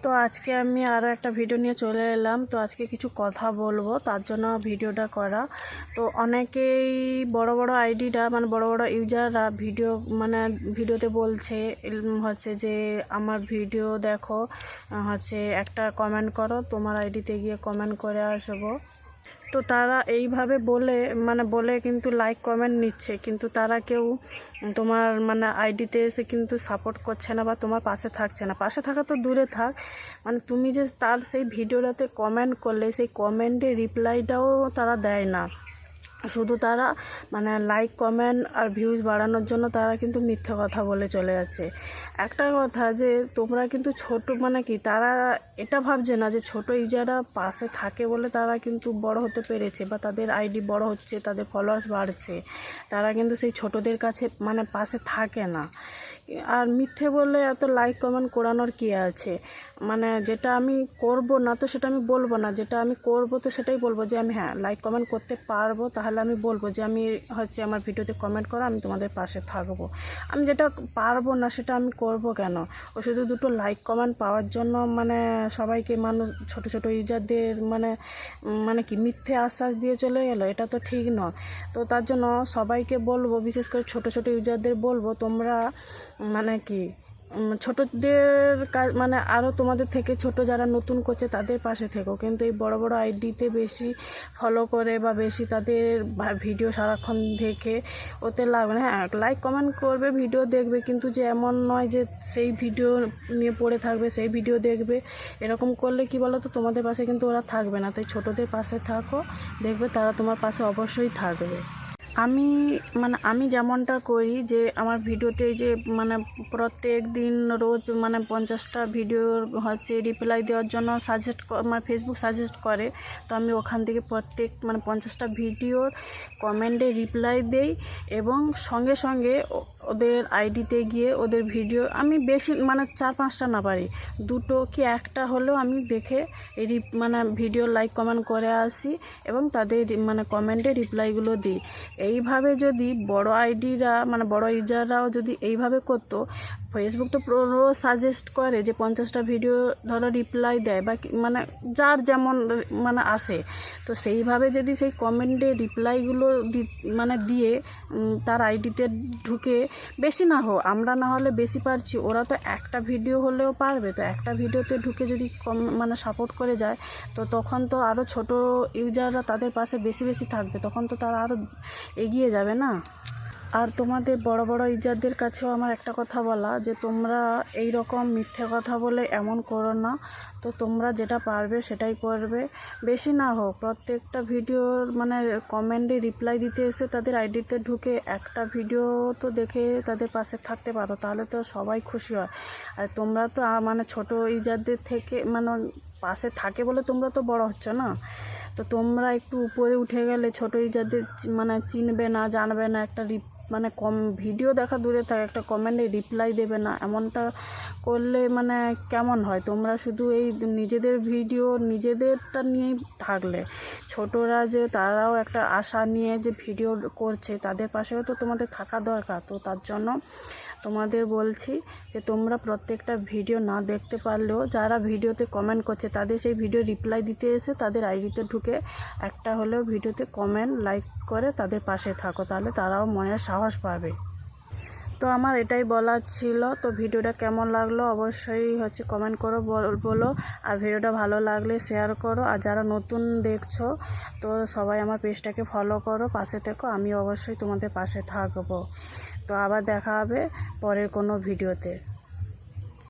তো আজকে আমি আরও একটা ভিডিও নিয়ে চলে এলাম। তো আজকে কিছু কথা বলবো, তার জন্য ভিডিওটা করা। তো অনেকেই বড় বড় আইডিরা মানে বড় বড় ইউজাররা ভিডিওতে বলছে হচ্ছে যে আমার ভিডিও দেখো, হচ্ছে একটা কমেন্ট করো, তোমার আইডিতে গিয়ে কমেন্ট করে আসবো। তো তারা এইভাবে বলে কিন্তু লাইক কমেন্ট নিচ্ছে, কিন্তু তারা কেউ তোমার আইডিতে এসে কিন্তু সাপোর্ট করছে না বা তোমার পাশে থাকছে না। পাশে থাকা তো দূরে থাক, তুমি যে তার সেই ভিডিওটাতে কমেন্ট করলে সেই কমেন্টে রিপ্লাইটাও তারা দেয় না। শুধু তারা লাইক কমেন্ট আর ভিউজ বাড়ানোর জন্য তারা কিন্তু মিথ্যে কথা বলে চলে যাচ্ছে। একটা কথা যে তোমরা কিন্তু ছোট তারা এটা ভাবছে না যে ছোট ইউজাররা পাশে থাকে বলে তারা কিন্তু বড় হতে পেরেছে বা তাদের আইডি বড় হচ্ছে, তাদের ফলোয়ার্স বাড়ছে। তারা কিন্তু সেই ছোটদের কাছে পাশে থাকে না। আর মিথ্যে বলে এত লাইক কমেন্ট করানোর কী আছে? যেটা আমি করব না তো সেটা আমি বলবো না, যেটা আমি করব তো সেটাই বলবো যে আমি লাইক কমেন্ট করতে পারবো, তাহলে আমি বলবো যে আমি আমার ভিডিওতে কমেন্ট করো, আমি তোমাদের পাশে থাকবো। আমি যেটা পারবো না সেটা আমি করব কেন? ও শুধু দুটো লাইক কমেন্ট পাওয়ার জন্য সবাইকে ছোট ছোট ইউজারদের কি মিথ্যে আশ্বাস দিয়ে চলে গেলো? এটা তো ঠিক নয়। তো তার জন্য সবাইকে বলবো, বিশেষ করে ছোট ছোট ইউজারদের বলবো, তোমরা ছোটদের কাজ আরও তোমাদের থেকে ছোট যারা নতুন করছে তাদের পাশে থেকো, কিন্তু এই বড় বড় আইডিতে বেশি ফলো করে বা বেশি তাদের ভিডিও সারাক্ষণ দেখে ওতে লাভ না। লাইক কমেন্ট করবে, ভিডিও দেখবে, কিন্তু যে এমন নয় যে সেই ভিডিও নিয়ে পড়ে থাকবে, সেই ভিডিও দেখবে। এরকম করলে কি বলো তো, তোমাদের পাশে কিন্তু ওরা থাকবে না। তাই ছোটদের পাশে থাকো, দেখবে তারা তোমার পাশে অবশ্যই থাকবে। আমি যেমনটা করি যে আমার ভিডিওতে যে প্রত্যেক দিন রোজ 50টা ভিডিওর রিপ্লাই দেওয়ার জন্য ফেসবুক সাজেস্ট করে। তো আমি ওখান থেকে প্রত্যেক 50টা ভিডিওর কমেন্টে রিপ্লাই দেই এবং সঙ্গে সঙ্গে ওদের আইডিতে গিয়ে ওদের ভিডিও আমি বেশি 4-5টা না পারি, 2টো কি 1টা হলেও আমি দেখে ভিডিও লাইক কমেন্ট করে আসি এবং তাদের কমেন্টে রিপ্লাইগুলো দিই। এইভাবে যদি বড় আইডিরা বড় ইউজাররাও যদি এইভাবে করতো, ফেসবুক তো রোজ সাজেস্ট করে যে 50টা ভিডিও ধরো রিপ্লাই দেয় বা যার যেমন আসে, তো সেইভাবে যদি সেই কমেন্টে রিপ্লাইগুলো দিয়ে তার আইডিতে ঢুকে, বেশি না হোক, আমরা না হলে বেশি পারছি, ওরা তো একটা ভিডিও হলেও পারবে। তো একটা ভিডিওতে ঢুকে যদি সাপোর্ট করে যায়, তো তখন তো আরও ছোট ইউজাররা তাদের পাশে বেশি বেশি থাকবে, তখন তো তারা আরও এগিয়ে যাবে না? আর তোমাদের বড় বড় ইউজারদের কাছেও আমার একটা কথা বলা, যে তোমরা এই রকম মিথ্যে কথা বলে এমন করো না। তো তোমরা যেটা পারবে সেটাই করবে, বেশি না হোক, প্রত্যেকটা ভিডিওর কমেন্টে রিপ্লাই দিতে এসে তাদের আইডিতে ঢুকে একটা ভিডিও তো দেখে তাদের পাশে থাকতে পারো, তাহলে তো সবাই খুশি হয়। আর তোমরা তো ছোট ইউজারদের থেকে পাশে থাকে বলে তোমরা তো বড় হচ্ছ না। তো তোমরা একটু উপরে উঠে গেলে ছোট ইউজারদের চিনবে না, জানবে না, একটা কম ভিডিও দেখা দূরে থাকে, একটা কমেন্টে রিপ্লাই দেবে না, এমনটা করলে কেমন হয়? তোমরা শুধু এই নিজেদের ভিডিও নিজেদেরটা নিয়েই থাকলে, ছোটরা যে তারাও একটা আশা নিয়ে যে ভিডিও করছে, তাদের পাশেও তো তোমাদের থাকা দরকার। তো তার জন্য তোমাদের বলছি যে তোমরা প্রত্যেকটা ভিডিও না দেখতে পারলেও যারা ভিডিওতে কমেন্ট করছে তাদের সেই ভিডিও রিপ্লাই দিতে এসে তাদের আইডিতে ঢুকে একটা হলেও ভিডিওতে কমেন্ট লাইক করে তাদের পাশে থাকো, তাহলে তারাও মনের সাহস পাবে। তো আমার এটাই বলার ছিল। তো ভিডিওটা কেমন লাগলো অবশ্যই কমেন্ট করো, বলো। আর ভিডিওটা ভালো লাগলে শেয়ার করো। আর যারা নতুন দেখছো তো সবাই আমার পেজটাকে ফলো করো, পাশে থেকো, আমি অবশ্যই তোমাদের পাশে থাকবো। তো আবার দেখা হবে পরের কোনো ভিডিওতে।